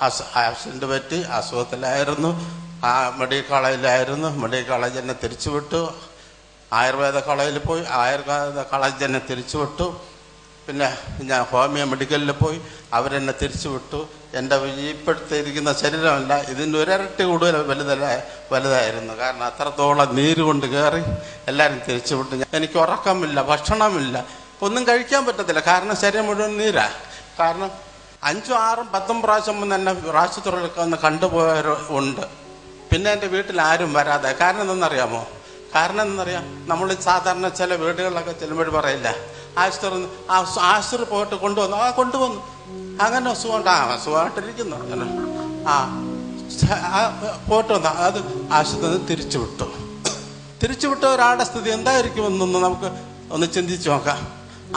Accident പറ്റി, അസുഖത്തിലായിരുന്നു. Medical കോളേജിലായിരുന്നു. Medical college എന്നെ തിരിച്ചു വിട്ടു. ആയുർവേദ കോളേജിൽ പോയി. ആയുർവേദ കോളേജ് എന്നെ തിരിച്ചു വിട്ടു. പിന്നെ ഞാൻ ഹോമിയോ മെഡിക്കലിൽ പോയി. അവരെന്നെ തിരിച്ചു വിട്ടു. എൻ്റെ ഇപ്പോഴത്തെ ഇരിക്കുന്ന ശരീരമല്ല, ഇതിൻ്റെ ഒരിരട്ടി കൂടുതൽ വലുതായിരുന്നു. കാരണം അത്രത്തോളം നീര് കൊണ്ട് കയറി എല്ലാവരും തിരിച്ചു വിട്ടു. എനിക്ക് ഉറക്കമില്ല, ഭക്ഷണമില്ല, ഒന്നും കഴിക്കാൻ പറ്റത്തില്ല. കാരണം ശരീരം മുഴുവൻ നീരാ. കാരണം 5, 6, 10 പ്രാവശ്യം മുന്നേ എന്നെ ആശുപത്രിയിലൊക്കെ ഒന്ന് കണ്ടുപോയവരുണ്ട്. പിന്നെ എൻ്റെ വീട്ടിൽ ആരും വരാതെ. കാരണം എന്തെന്നറിയാമോ? കാരണം എന്തെന്നറിയാം, നമ്മൾ സാധാരണ ചില വീടുകളിലൊക്കെ ചെല്ലുമ്പോൾ പറയില്ല, ആശുപത്രി പോയിട്ട് കൊണ്ടുവന്നു അങ്ങനെ സുഖമായിട്ടിരിക്കുന്നു. പോയിട്ട് വന്നു. അത് ആശുപത്രി തിരിച്ചു വിട്ട ഒരാളുടെ സ്ഥിതി എന്തായിരിക്കുമെന്നൊന്ന് നമുക്ക് ഒന്ന് ചിന്തിച്ച് നോക്കാം.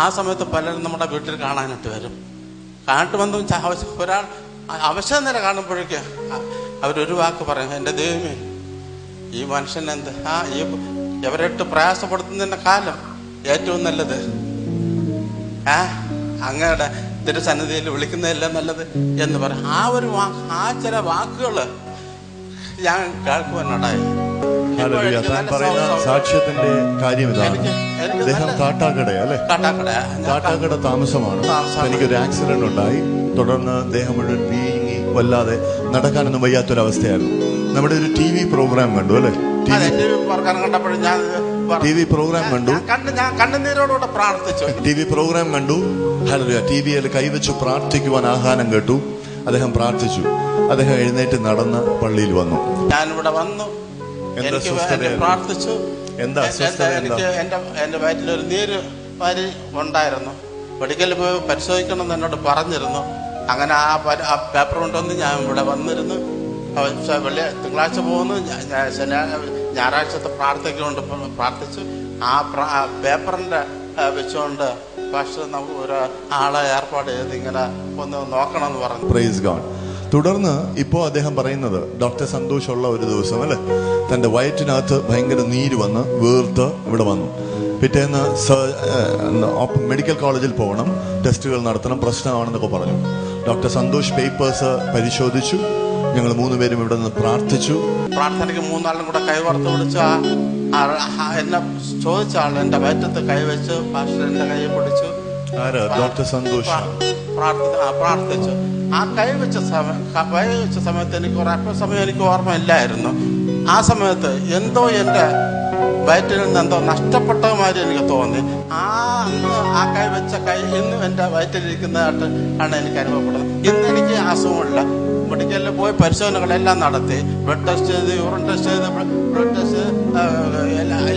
ആ സമയത്ത് പലരും നമ്മുടെ വീട്ടിൽ കാണാനായിട്ട് വരും. കാണാട്ട് വന്നു ഒരാൾ അവശത നില കാണുമ്പോഴേക്ക് അവരൊരു വാക്ക് പറയും, എൻ്റെ ദൈവമേ, ഈ മനുഷ്യൻ എന്ത് ഈ എവരിട്ട് പ്രയാസപ്പെടുത്തുന്നതിൻ്റെ കാലം ഏറ്റവും നല്ലത് അങ്ങയുടെ തിരുസന്നിധിയിൽ വിളിക്കുന്നതല്ല നല്ലത് എന്ന് പറയും. ആ ചില വാക്കുകൾ ഞാൻ കേൾക്കുവാനുണ്ടായി. സാക്ഷ്യത്തിന്റെ കാര്യം ഇതാണ്. അദ്ദേഹം കാട്ടാക്കട താമസമാണ്. എനിക്കൊരു ആക്സിഡന്റ് ഉണ്ടായി. തുടർന്ന് അദ്ദേഹം മുഴുവൻ വീങ്ങി വല്ലാതെ നടക്കാനൊന്നും വയ്യാത്തൊരവസ്ഥയായിരുന്നു. നമ്മുടെ ഒരു TV പ്രോഗ്രാം കണ്ടു അല്ലെ? TV പ്രോഗ്രാം കണ്ടു. കണ്ണുനീരോടുകൂടെ പ്രാർത്ഥിച്ചു. TV പ്രോഗ്രാം കണ്ടു. ഹല്ലേലൂയ. TVയിൽ കൈവച്ചു പ്രാർത്ഥിക്കുവാൻ ആഹ്വാനം കേട്ടു. അദ്ദേഹം പ്രാർത്ഥിച്ചു. അദ്ദേഹം എഴുന്നേറ്റ് നടന്ന് പള്ളിയിൽ വന്നു. ഞാനിവിടെ വന്നു, പ്രാർത്ഥിച്ചു. എനിക്ക് എൻ്റെ വയറ്റിലൊരു നീര് വരി ഉണ്ടായിരുന്നു. മെഡിക്കലിൽ പോയി പരിശോധിക്കണമെന്ന് എന്നോട് പറഞ്ഞിരുന്നു. അങ്ങനെ ആ പേപ്പർ കൊണ്ടുവന്ന് ഞാൻ ഇവിടെ വന്നിരുന്നു. തിങ്കളാഴ്ച പോകുന്നു. ഞായറാഴ്ചത്തെ പ്രാർത്ഥിക്കൊണ്ട് പ്രാർത്ഥിച്ചു. ആ പേപ്പറിൻ്റെ വെച്ചുകൊണ്ട് പക്ഷെ നമുക്ക് ഒരു ആളെ ഏർപ്പാട് ചെയ്ത് ഇങ്ങനെ ഒന്ന് നോക്കണമെന്ന് പറഞ്ഞു. Praise God. തുടർന്ന് ഇപ്പോൾ അദ്ദേഹം പറയുന്നത് ഡോക്ടർ സന്തോഷമുള്ള ഒരു ദിവസം അല്ലെ, തൻ്റെ വയറ്റിനകത്ത് ഭയങ്കര നീര് വന്ന് വീർത്ത് ഇവിടെ വന്നു. പിറ്റേന്ന് മെഡിക്കൽ കോളേജിൽ പോകണം, ടെസ്റ്റുകൾ നടത്തണം, പ്രശ്നമാണെന്നൊക്കെ പറഞ്ഞു. ഡോക്ടർ സന്തോഷ് പേപ്പേഴ്സ് പരിശോധിച്ചു. ഞങ്ങൾ 3 പേരും ഇവിടെ നിന്ന് പ്രാർത്ഥിച്ചു. പ്രാർത്ഥനയ്ക്ക് 3 ആളും കൂടെ കൈവറുത്ത് വിളിച്ചു. എന്നെ ചോദിച്ച ആൾ എൻ്റെ വയറ്റത്ത് കൈവച്ച് പാസ്റ്ററിന്റെ കൈ പിടിച്ചു. ഡോക്ടർ സന്തോഷ് പ്രാർത്ഥിച്ചു. ആ കൈവച്ച സമയത്ത് എനിക്ക് ഒരല്പസമയം എനിക്ക് ഓർമ്മയില്ലായിരുന്നു. ആ സമയത്ത് എന്തോ എൻ്റെ വയറ്റിൽ നിന്ന് എന്തോ നഷ്ടപ്പെട്ടമാതിരി എനിക്ക് തോന്നി. ആ കൈവച്ച കൈ ഇന്നും എൻ്റെ വയറ്റിലിരിക്കുന്നതായിട്ട് ആണ് എനിക്ക് അനുഭവപ്പെടുന്നത്. ഇന്ന് എനിക്ക് അസുഖമില്ല. മെഡിക്കലിൽ പോയി പരിശോധനകളെല്ലാം നടത്തി, ബ്ലഡ് ടെസ്റ്റ് ചെയ്ത്, യൂറിൻ ടെസ്റ്റ് ചെയ്ത്, ബ്ലഡ് ടെസ്റ്റ്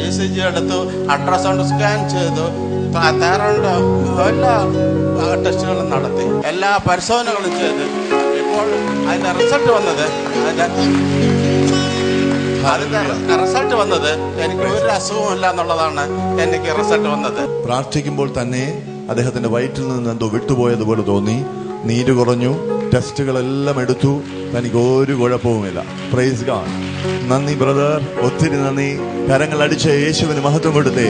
ECG എടുത്തു, അൾട്രാസൗണ്ട് സ്കാൻ ചെയ്തു, തൈറോയിഡ് എല്ലാ ടെസ്റ്റുകളും നടത്തി, എല്ലാ പരിശോധനകളും ചെയ്ത്. ഇപ്പോൾ അതിൻ്റെ റിസൾട്ട് വന്നത് എനിക്ക് ഒരു അസുഖമില്ല എന്നുള്ളതാണ്. എനിക്ക് റിസൾട്ട് വന്നത്. പ്രാർത്ഥിക്കുമ്പോൾ തന്നെ അദ്ദേഹത്തിന്റെ വയറ്റിൽ നിന്ന് എന്തോ വിട്ടുപോയതുപോലെ തോന്നി. നീര് കുറഞ്ഞു. ടെസ്റ്റുകളെല്ലാം എടുത്തു. തനിക്ക് ഒരു കുഴപ്പവുമില്ല. Praise God. നന്ദി ബ്രദർ, ഒത്തിരി നന്ദി. കരങ്ങൾ അടിച്ച് യേശുവിന് മഹത്വം കൊടുത്തേ.